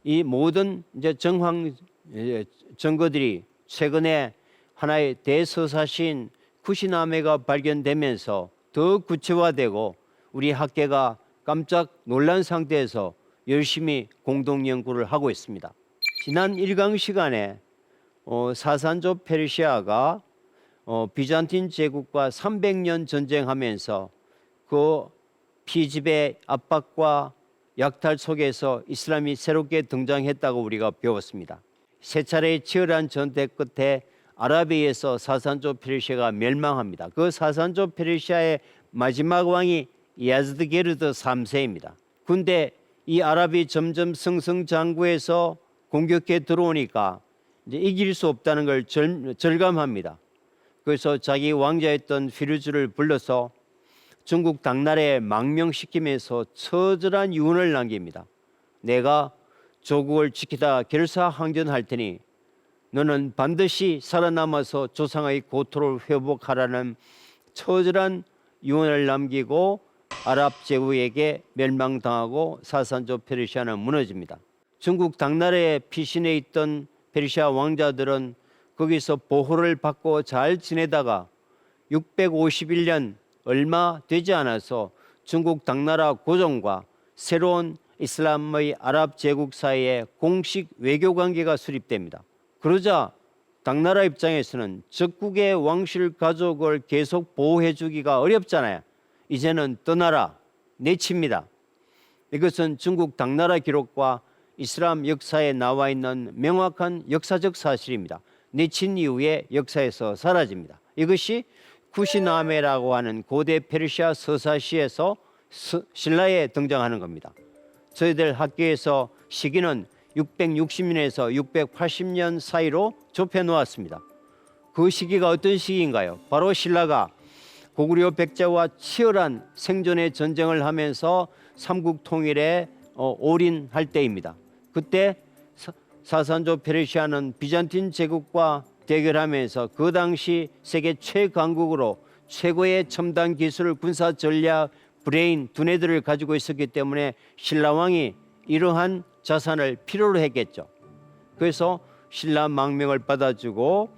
이 모든 이제 정황 증거들이 최근에 하나의 대서사시인 쿠시나메가 발견되면서 더 구체화되고 우리 학계가 깜짝 놀란 상태에서 열심히 공동 연구를 하고 있습니다. 지난 1강 시간에 사산조 페르시아가 비잔틴 제국과 300년 전쟁하면서 그 피지배 압박과 약탈 속에서 이슬람이 새롭게 등장했다고 우리가 배웠습니다. 세 차례의 치열한 전대 끝에 아라비에서 사산조 페르시아가 멸망합니다. 그 사산조 페르시아의 마지막 왕이 야즈드게르드 3세입니다. 근데 이 아랍이 점점 승승장구해서 공격해 들어오니까 이제 이길 수 없다는 걸 절감합니다. 그래서 자기 왕자였던 피루즈를 불러서 중국 당나라에 망명시키면서 처절한 유언을 남깁니다. 내가 조국을 지키다 결사항전할 테니 너는 반드시 살아남아서 조상의 고토를 회복하라는 처절한 유언을 남기고 아랍 제국에게 멸망당하고 사산조 페르시아는 무너집니다. 중국 당나라에 피신해 있던 페르시아 왕자들은 거기서 보호를 받고 잘 지내다가 651년 얼마 되지 않아서 중국 당나라 고종과 새로운 이슬람의 아랍 제국 사이에 공식 외교 관계가 수립됩니다. 그러자 당나라 입장에서는 적국의 왕실 가족을 계속 보호해 주기가 어렵잖아요. 이제는 떠나라, 내칩니다. 이것은 중국 당나라 기록과 이슬람 역사에 나와 있는 명확한 역사적 사실입니다. 내친 이후에 역사에서 사라집니다. 이것이 쿠시나메라고 하는 고대 페르시아 서사시에서 신라에 등장하는 겁니다. 저희들 학교에서 시기는 660년에서 680년 사이로 좁혀 놓았습니다. 그 시기가 어떤 시기인가요? 바로 신라가 고구려 백제와 치열한 생존의 전쟁을 하면서 삼국 통일에 올인할 때입니다. 그때 사산조 페르시아는 비잔틴 제국과 대결하면서 그 당시 세계 최강국으로 최고의 첨단 기술, 군사 전략, 브레인, 두뇌들을 가지고 있었기 때문에 신라왕이 이러한 자산을 필요로 했겠죠. 그래서 신라 망명을 받아주고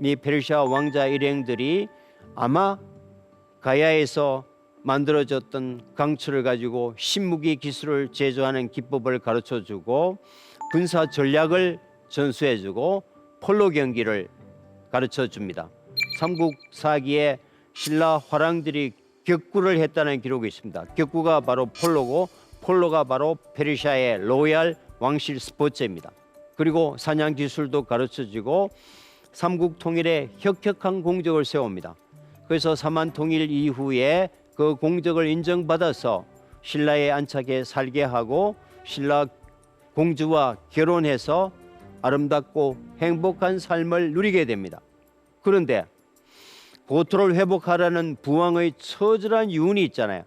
이 페르시아 왕자 일행들이 아마 가야에서 만들어졌던 강철을 가지고 신무기 기술을 제조하는 기법을 가르쳐주고 군사 전략을 전수해주고 폴로 경기를 가르쳐줍니다. 삼국사기에 신라 화랑들이 격구를 했다는 기록이 있습니다. 격구가 바로 폴로고 폴로가 바로 페르시아의 로얄 왕실 스포츠입니다. 그리고 사냥 기술도 가르쳐주고 삼국 통일에 혁혁한 공적을 세웁니다. 그래서 삼한 통일 이후에 그 공적을 인정받아서 신라에 안착해 살게 하고 신라 공주와 결혼해서 아름답고 행복한 삶을 누리게 됩니다. 그런데 고토를 회복하라는 부왕의 처절한 유언이 있잖아요.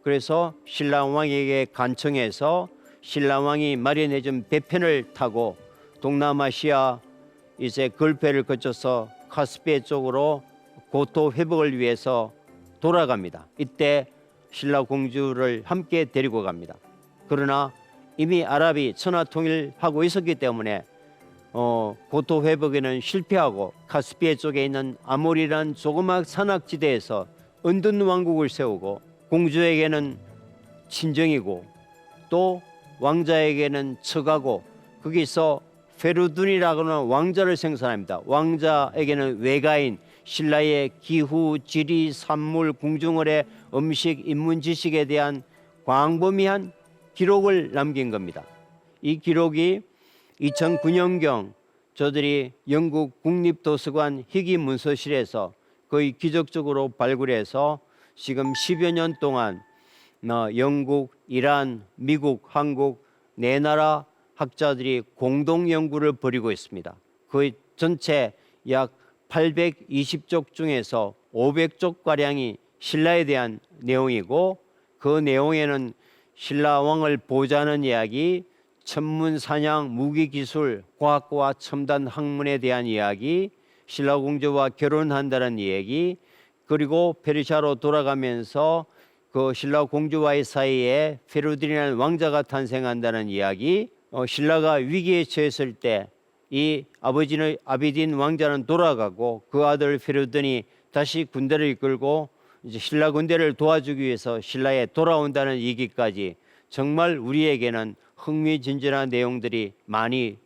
그래서 신라왕에게 간청해서 신라왕이 마련해준 배편을 타고 동남아시아 이제 걸페를 거쳐서 카스피해 쪽으로 고토 회복을 위해서 돌아갑니다. 이때 신라 공주를 함께 데리고 갑니다. 그러나 이미 아랍이 천하통일하고 있었기 때문에 고토 회복에는 실패하고 카스피해 쪽에 있는 아모리라는 조그막 산악지대에서 은둔 왕국을 세우고 공주에게는 친정이고 또 왕자에게는 처가고 거기서 페루둔이라고 하는 왕자를 생산합니다. 왕자에게는 외가인, 신라의 기후, 지리, 산물, 궁중을의 음식, 인문 지식에 대한 광범위한 기록을 남긴 겁니다. 이 기록이 2009년경 저들이 영국 국립도서관 희귀문서실에서 거의 기적적으로 발굴해서 지금 10여 년 동안 영국, 이란, 미국, 한국 네 나라 학자들이 공동 연구를 벌이고 있습니다. 그 전체 약 820쪽 중에서 500쪽가량이 신라에 대한 내용이고 그 내용에는 신라왕을 보좌하는 이야기, 천문사냥, 무기기술, 과학과 첨단 학문에 대한 이야기, 신라공주와 결혼한다는 이야기, 그리고 페르시아로 돌아가면서 그 신라공주와의 사이에 페루딘이라는 왕자가 탄생한다는 이야기, 신라가 위기에 처했을 때 이 아버지는 아비딘 왕자는 돌아가고 그 아들 페르든이 다시 군대를 이끌고 이제 신라 군대를 도와주기 위해서 신라에 돌아온다는 얘기까지 정말 우리에게는 흥미진진한 내용들이 많이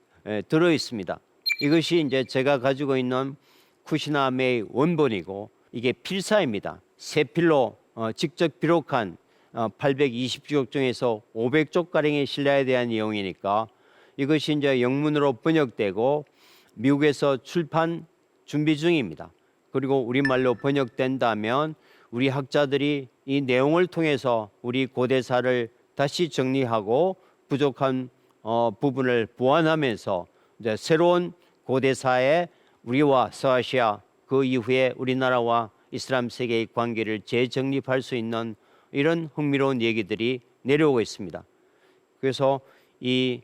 들어 있습니다. 이것이 이제 제가 가지고 있는 쿠시나메의 원본이고 이게 필사입니다. 세 필로 직접 기록한 820쪽 중에서 500쪽 가량의 신라에 대한 내용이니까 이것이 이제 영문으로 번역되고 미국에서 출판 준비 중입니다. 그리고 우리말로 번역된다면 우리 학자들이 이 내용을 통해서 우리 고대사를 다시 정리하고 부족한 부분을 보완하면서 이제 새로운 고대사의 우리와 서아시아 그 이후에 우리나라와 이슬람 세계의 관계를 재정립할 수 있는 이런 흥미로운 얘기들이 내려오고 있습니다. 그래서 이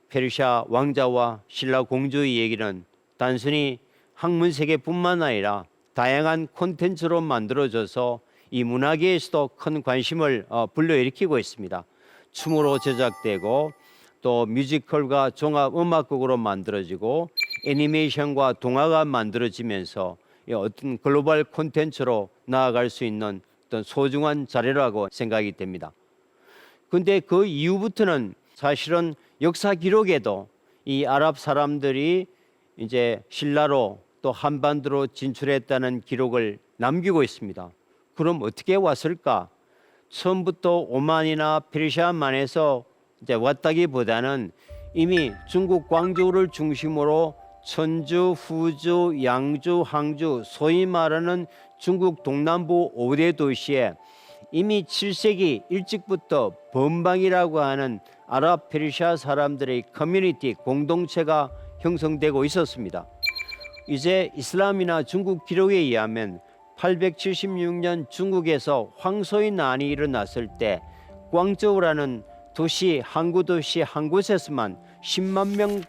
페르시아 왕자와 신라 공주의 얘기는 단순히 학문 세계뿐만 아니라 다양한 콘텐츠로 만들어져서 이 문화계에서도 큰 관심을 불러일으키고 있습니다. 춤으로 제작되고 또 뮤지컬과 종합 음악극으로 만들어지고 애니메이션과 동화가 만들어지면서 어떤 글로벌 콘텐츠로 나아갈 수 있는 어떤 소중한 자료라고 생각이 됩니다. 그런데 그 이후부터는 사실은 역사 기록에도 이 아랍 사람들이 이제 신라로 또 한반도로 진출했다는 기록을 남기고 있습니다. 그럼 어떻게 왔을까? 처음부터 오만이나 페르시아만에서 이제 왔다기보다는 이미 중국 광저우를 중심으로 천주, 후주, 양주, 항주, 소위 말하는 중국 동남부 5대 도시에 이미 7세기 일찍부터 번방이라고 하는 아랍 페르시아 사람들의 커뮤니티 공동체가 형성되고 있었습니다. 이제 이슬람이나 중국 기록에 의하면 876년 중국에서 황소의 난이 일어났을 때 광저우라는 도시, 항구 도시 한 곳에서만 10만 명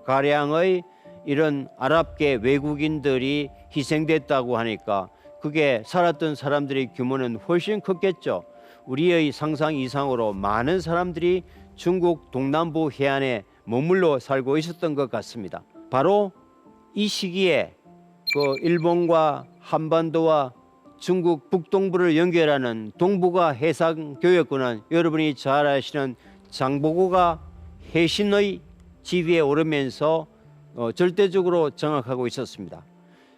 가량의 이런 아랍계 외국인들이 희생됐다고 하니까 그게 살았던 사람들의 규모는 훨씬 컸겠죠. 우리의 상상 이상으로 많은 사람들이 중국 동남부 해안에 머물러 살고 있었던 것 같습니다. 바로 이 시기에 그 일본과 한반도와 중국 북동부를 연결하는 동북아 해상교역권은 여러분이 잘 아시는 장보고가 해신의 지위에 오르면서 절대적으로 장악하고 있었습니다.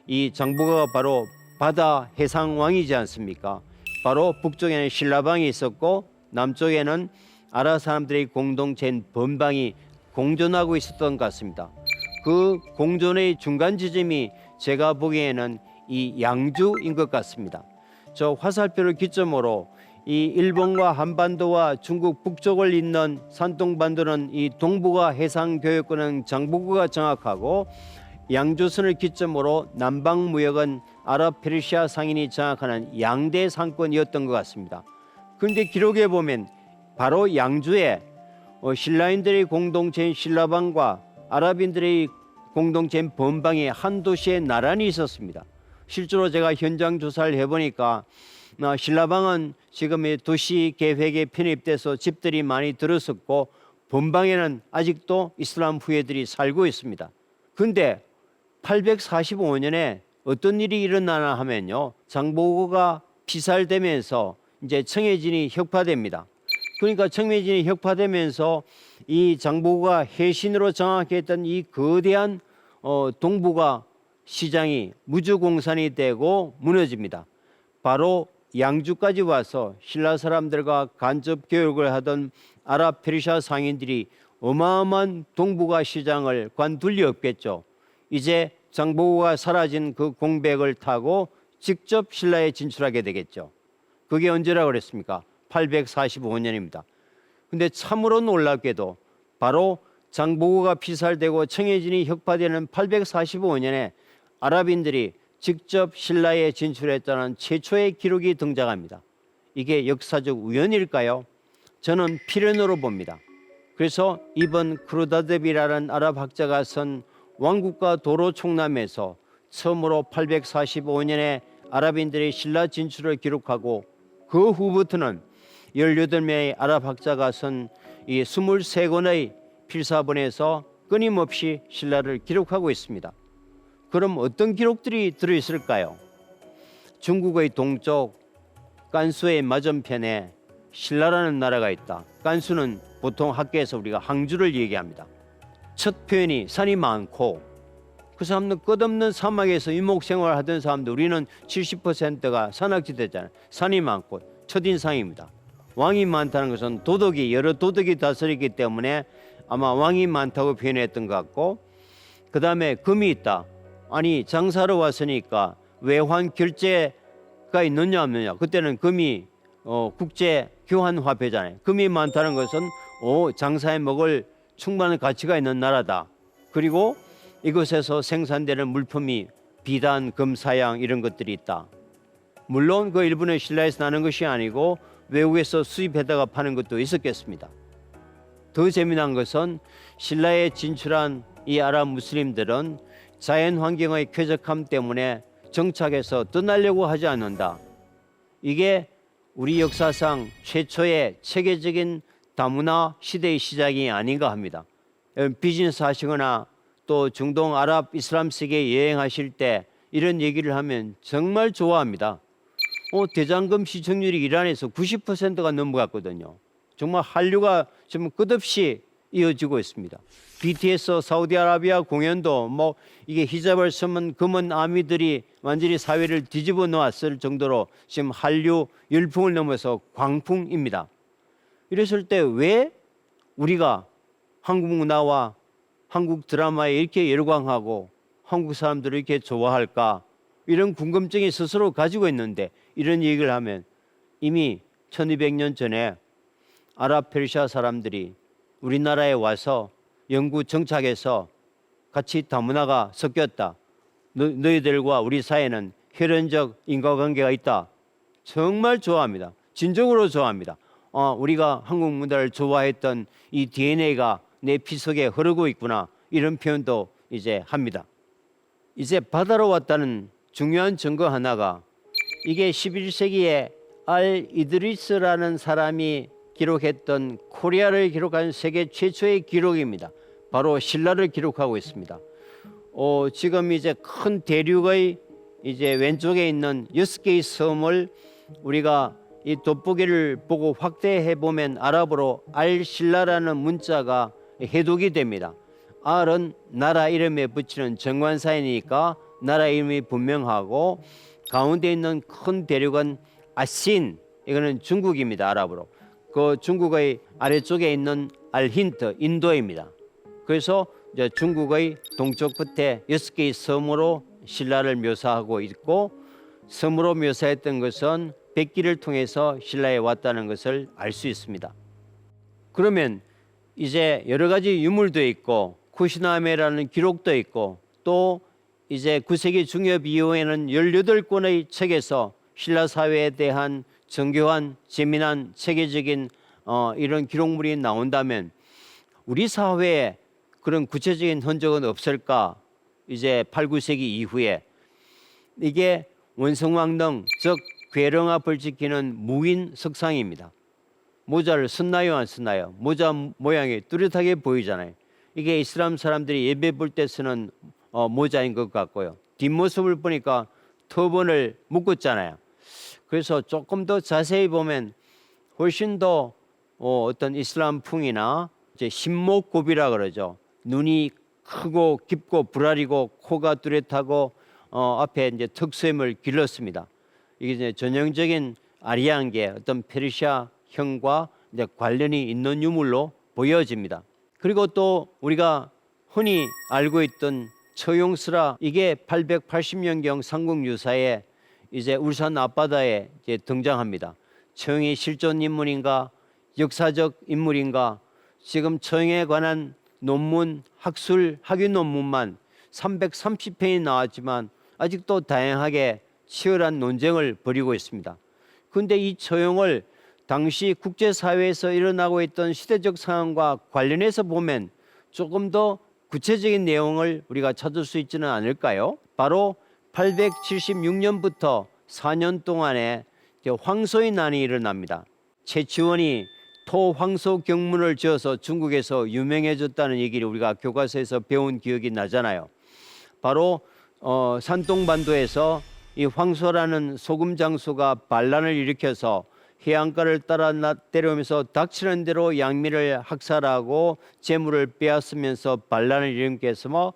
이 장보고가 바로 바다 해상왕이지 않습니까? 바로 북쪽에는 신라방이 있었고 남쪽에는 아랍 사람들의 공동체인 번방이 공존하고 있었던 것 같습니다. 그 공존의 중간 지점이 제가 보기에는 이 양주인 것 같습니다. 저 화살표를 기점으로 이 일본과 한반도와 중국 북쪽을 잇는 산동반도는 이 동북아 해상교역권은 장보고가 장악하고 양조선을 기점으로 남방 무역은 아랍 페르시아 상인이 장악하는 양대 상권이었던 것 같습니다. 그런데 기록에 보면 바로 양주에 신라인들의 공동체인 신라방과 아랍인들의 공동체인 번방의 한 도시에 나란히 있었습니다. 실제로 제가 현장 조사를 해보니까 신라방은 지금 도시 계획에 편입돼서 집들이 많이 들었었고 번방에는 아직도 이슬람 후예들이 살고 있습니다. 그런데 845년에 어떤 일이 일어나나 하면요, 장보고가 피살되면서 이제 청해진이 혁파됩니다. 그러니까 청해진이 혁파되면서 이 장보고가 해신으로 장악했던 이 거대한 동북아 시장이 무주공산이 되고 무너집니다. 바로 양주까지 와서 신라 사람들과 간접 교육을 하던 아랍 페르시아 상인들이 어마어마한 동북아 시장을 관둘 리 없겠죠. 이제 장보고가 사라진 그 공백을 타고 직접 신라에 진출하게 되겠죠. 그게 언제라고 그랬습니까? 845년입니다. 근데 참으로 놀랍게도 바로 장보고가 피살되고 청해진이 혁파되는 845년에 아랍인들이 직접 신라에 진출했다는 최초의 기록이 등장합니다. 이게 역사적 우연일까요? 저는 필연으로 봅니다. 그래서 이번 크루다드비라는 아랍 학자가 쓴 왕국과 도로 총남에서 처음으로 845년에 아랍인들의 신라 진출을 기록하고 그 후부터는 18명의 아랍 학자가 쓴 이 23권의 필사본에서 끊임없이 신라를 기록하고 있습니다. 그럼 어떤 기록들이 들어있을까요? 중국의 동쪽 간수의 맞은편에 신라라는 나라가 있다. 간수는 보통 학계에서 우리가 항주를 얘기합니다. 첫 표현이 산이 많고 그 사람들 끝없는 사막에서 유목생활을 하던 사람들, 우리는 70%가 산악지대잖아요. 산이 많고 첫인상입니다. 왕이 많다는 것은 여러 도덕이 다스리기 때문에 아마 왕이 많다고 표현했던 것 같고, 그 다음에 금이 있다. 아니 장사로 왔으니까 외환 결제가 있느냐 없느냐. 그때는 금이 국제 교환 화폐잖아요. 금이 많다는 것은 장사에 먹을 충분한 가치가 있는 나라다. 그리고 이곳에서 생산되는 물품이 비단, 금, 사양 이런 것들이 있다. 물론 그 일부는 신라에서 나는 것이 아니고 외국에서 수입해다가 파는 것도 있었겠습니다. 더 재미난 것은 신라에 진출한 이 아랍 무슬림들은 자연 환경의 쾌적함 때문에 정착해서 떠나려고 하지 않는다. 이게 우리 역사상 최초의 체계적인 다문화 시대의 시작이 아닌가 합니다. 비즈니스 하시거나 또 중동 아랍 이슬람 세계에 여행하실 때 이런 얘기를 하면 정말 좋아합니다. 대장금 시청률이 이란에서 90%가 넘어갔거든요. 정말 한류가 지금 끝없이 이어지고 있습니다. BTS 사우디아라비아 공연도 이게 히잡을 쓰면 검은 아미들이 완전히 사회를 뒤집어 놓았을 정도로 지금 한류 열풍을 넘어서 광풍입니다. 이랬을 때 왜 우리가 한국 문화와 한국 드라마에 이렇게 열광하고 한국 사람들을 이렇게 좋아할까? 이런 궁금증이 스스로 가지고 있는데 이런 얘기를 하면 이미 1200년 전에 아랍 페르시아 사람들이 우리나라에 와서 영구 정착해서 같이 다문화가 섞였다. 너희들과 우리 사이에는 혈연적 인과관계가 있다. 정말 좋아합니다. 진정으로 좋아합니다. 우리가 한국 문화를 좋아했던 이 DNA가 내 피 속에 흐르고 있구나. 이런 표현도 이제 합니다. 이제 바다로 왔다는 중요한 증거 하나가 이게 11세기에 알 이드리스라는 사람이 기록했던 코리아를 기록한 세계 최초의 기록입니다. 바로 신라를 기록하고 있습니다. 지금 이제 큰 대륙의 이제 왼쪽에 있는 6개의 섬을 우리가 이 돋보기를 보고 확대해 보면 아랍어로 알신라라는 문자가 해독이 됩니다. 알은 나라 이름에 붙이는 정관사이니까 나라 이름이 분명하고, 가운데 있는 큰 대륙은 아신, 이거는 중국입니다. 아랍어로. 그 중국의 아래쪽에 있는 알힌트, 인도입니다. 그래서 이제 중국의 동쪽 끝에 6개의 섬으로 신라를 묘사하고 있고, 섬으로 묘사했던 것은 백기를 통해서 신라에 왔다는 것을 알 수 있습니다. 그러면 이제 여러 가지 유물도 있고 쿠시나메라는 기록도 있고, 또 이제 9세기 중엽 이후에는 18권의 책에서 신라 사회에 대한 정교한 재미난 체계적인 이런 기록물이 나온다면 우리 사회에 그런 구체적인 흔적은 없을까? 이제 8, 9세기 이후에 이게 원성왕릉, 즉 괴령 앞을 지키는 무인 석상입니다. 모자를 썼나요 안 썼나요? 모자 모양이 뚜렷하게 보이잖아요. 이게 이슬람 사람들이 예배 볼 때 쓰는 모자인 것 같고요. 뒷모습을 보니까 터번을 묶었잖아요. 그래서 조금 더 자세히 보면 훨씬 더 어떤 이슬람풍이나 이제 신목곱이라 그러죠. 눈이 크고 깊고 불알이고 코가 뚜렷하고 앞에 이제 턱수염을 길렀습니다. 이게 이제 전형적인 아리안계 어떤 페르시아형과 이제 관련이 있는 유물로 보여집니다. 그리고 또 우리가 흔히 알고 있던 처용스라, 이게 880년경 삼국유사에 이제 울산 앞바다에 이제 등장합니다. 처용이 실존 인물인가 역사적 인물인가, 지금 처용에 관한 논문, 학술 논문만 330편이 나왔지만 아직도 다양하게 치열한 논쟁을 벌이고 있습니다. 그런데 이 처용을 당시 국제사회에서 일어나고 있던 시대적 상황과 관련해서 보면 조금 더 구체적인 내용을 우리가 찾을 수 있지는 않을까요? 바로 876년부터 4년 동안에 황소의 난이 일어납니다. 최치원이 토황소 경문을 지어서 중국에서 유명해졌다는 얘기를 우리가 교과서에서 배운 기억이 나잖아요. 바로 산동반도에서 이 황소라는 소금 장수가 반란을 일으켜서 해안가를 따라 내려오면서 닥치는 대로 양미를 학살하고 재물을 빼앗으면서 반란을 일으켜서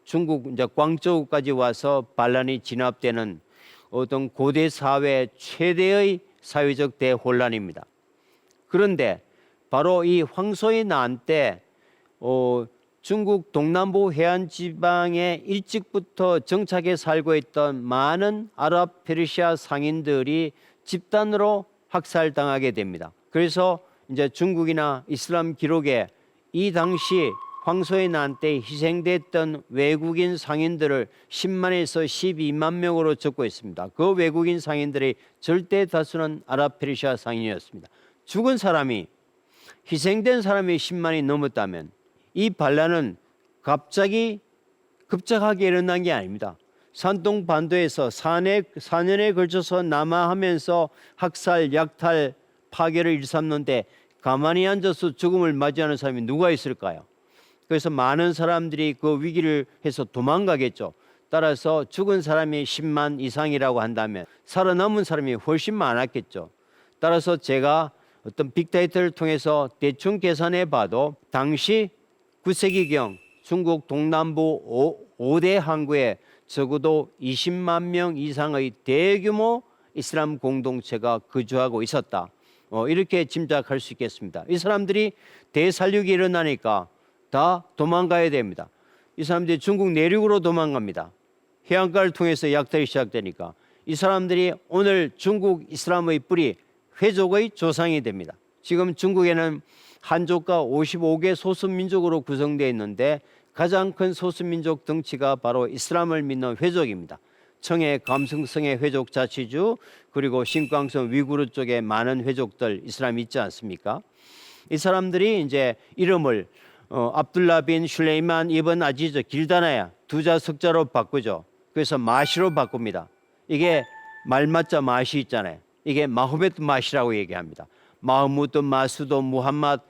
중국 이제 광저우까지 와서 반란이 진압되는 어떤 고대 사회 최대의 사회적 대혼란입니다. 그런데 바로 이 황소의 난 때 중국 동남부 해안 지방에 일찍부터 정착해 살고 있던 많은 아랍 페르시아 상인들이 집단으로 학살당하게 됩니다. 그래서 이제 중국이나 이슬람 기록에 이 당시 황소의 난 때 희생됐던 외국인 상인들을 10만에서 12만 명으로 적고 있습니다. 그 외국인 상인들의 절대 다수는 아랍 페르시아 상인이었습니다. 죽은 사람이, 희생된 사람이 10만이 넘었다면 이 반란은 갑자기 급작하게 일어난 게 아닙니다. 산동 반도에서 4년에 걸쳐서 남하하면서 학살, 약탈, 파괴를 일삼는데 가만히 앉아서 죽음을 맞이하는 사람이 누가 있을까요? 그래서 많은 사람들이 그 위기를 해서 도망가겠죠. 따라서 죽은 사람이 10만 이상이라고 한다면 살아남은 사람이 훨씬 많았겠죠. 따라서 제가 어떤 빅데이터를 통해서 대충 계산해 봐도 당시 9세기경 중국 동남부 5대 항구에 적어도 20만 명 이상의 대규모 이슬람 공동체가 거주하고 있었다. 이렇게 짐작할 수 있겠습니다. 이 사람들이 대살육이 일어나니까 다 도망가야 됩니다. 이 사람들이 중국 내륙으로 도망갑니다. 해안가를 통해서 약탈이 시작되니까 이 사람들이 오늘 중국 이슬람의 뿌리 회족의 조상이 됩니다. 지금 중국에는 한족과 55개 소수민족으로 구성되어 있는데 가장 큰 소수민족 덩치가 바로 이슬람을 믿는 회족입니다. 청해 감승성의 회족 자치주, 그리고 신광성 위구르 쪽에 많은 회족들 이슬람이 있지 않습니까? 이 사람들이 이제 이름을 압둘라 빈 슐레이만 이븐 아지즈 길다나야 두자 석자로 바꾸죠. 그래서 마시로 바꿉니다. 이게 말맞자 마시 있잖아요. 이게 마호메트 마시라고 얘기합니다. 마흐무드, 마수드, 무함마드,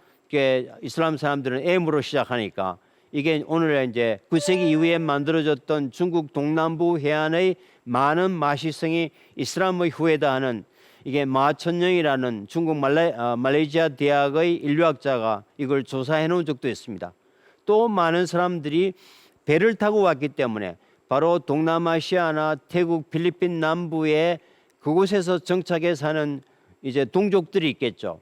이슬람 사람들은 M으로 시작하니까 이게 오늘 이제 9세기 이후에 만들어졌던 중국 동남부 해안의 많은 마시성이 이슬람의 후예다 하는 이게 마천영이라는 중국 말레이시아 대학의 인류학자가 이걸 조사해 놓은 적도 있습니다. 또 많은 사람들이 배를 타고 왔기 때문에 바로 동남아시아나 태국, 필리핀 남부에 그곳에서 정착해 사는 이제 동족들이 있겠죠.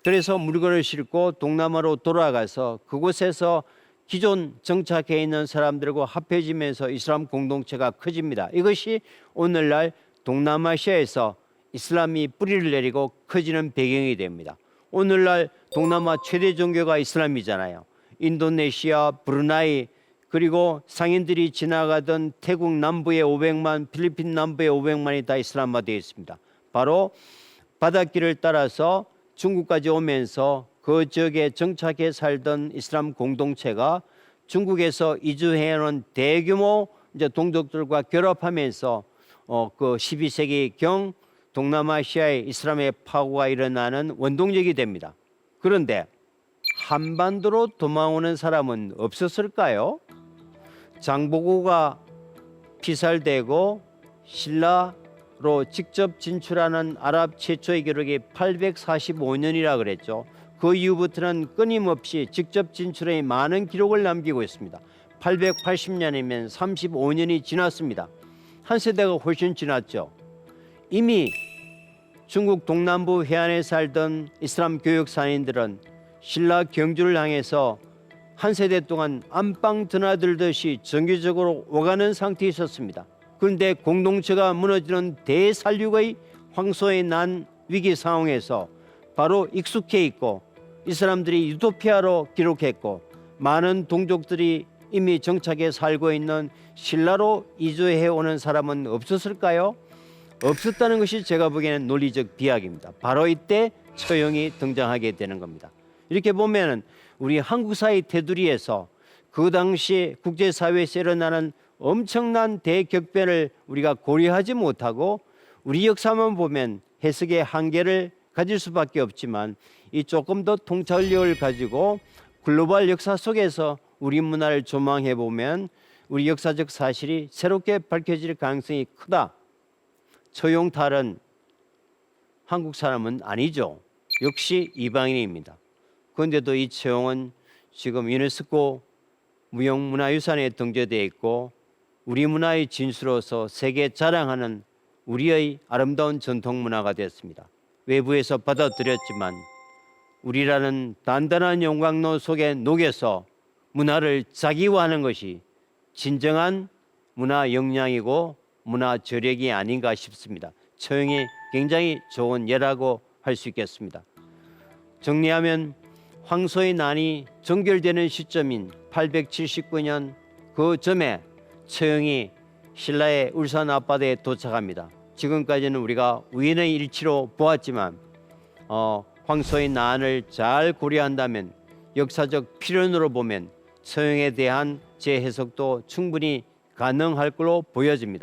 그래서 물건을 싣고 동남아로 돌아가서 그곳에서 기존 정착해 있는 사람들과 합해지면서 이슬람 공동체가 커집니다. 이것이 오늘날 동남아시아에서 이슬람이 뿌리를 내리고 커지는 배경이 됩니다. 오늘날 동남아 최대 종교가 이슬람이잖아요. 인도네시아, 브루나이, 그리고 상인들이 지나가던 태국 남부의 500만, 필리핀 남부의 500만이 다 이슬람화되어 있습니다. 바로 바닷길을 따라서 중국까지 오면서 그 지역에 정착해 살던 이슬람 공동체가 중국에서 이주해온 대규모 이제 동족들과 결합하면서 그 12세기경 동남아시아의 이슬람의 파고가 일어나는 원동력이 됩니다. 그런데 한반도로 도망오는 사람은 없었을까요? 장보고가 피살되고 신라로 직접 진출하는 아랍 최초의 기록이 845년이라 그랬죠. 그 이후부터는 끊임없이 직접 진출의 많은 기록을 남기고 있습니다. 880년이면 35년이 지났습니다. 한 세대가 훨씬 지났죠. 이미 중국 동남부 해안에 살던 이슬람 교육 산인들은 신라 경주를 향해서 한 세대 동안 안방 드나들듯이 정기적으로 오가는 상태에 있었습니다. 그런데 공동체가 무너지는 대살육의 황소의 난 위기 상황에서 바로 익숙해 있고 이 사람들이 유토피아로 기록했고 많은 동족들이 이미 정착해 살고 있는 신라로 이주해 오는 사람은 없었을까요? 없었다는 것이 제가 보기에는 논리적 비약입니다. 바로 이때 처형이 등장하게 되는 겁니다. 이렇게 보면은 우리 한국사의 테두리에서 그 당시 국제사회에서 일어나는 엄청난 대격변을 우리가 고려하지 못하고 우리 역사만 보면 해석의 한계를 가질 수밖에 없지만 이 조금 더 통찰력을 가지고 글로벌 역사 속에서 우리 문화를 조망해 보면 우리 역사적 사실이 새롭게 밝혀질 가능성이 크다. 처용탈은 한국 사람은 아니죠. 역시 이방인입니다. 그런데도 이 처용은 지금 유네스코 무형문화유산에 등재되어 있고 우리 문화의 진수로서 세계 자랑하는 우리의 아름다운 전통문화가 되었습니다. 외부에서 받아들였지만 우리라는 단단한 용광로 속에 녹여서 문화를 자기화하는 것이 진정한 문화 역량이고 문화 저력이 아닌가 싶습니다. 처형이 굉장히 좋은 예라고 할 수 있겠습니다. 정리하면 황소의 난이 종결되는 시점인 879년 그 점에 처형이 신라의 울산 앞바다에 도착합니다. 지금까지는 우리가 우연의 일치로 보았지만 황소의 난을 잘 고려한다면 역사적 필연으로 보면 처형에 대한 재해석도 충분히 가능할 걸로 보여집니다.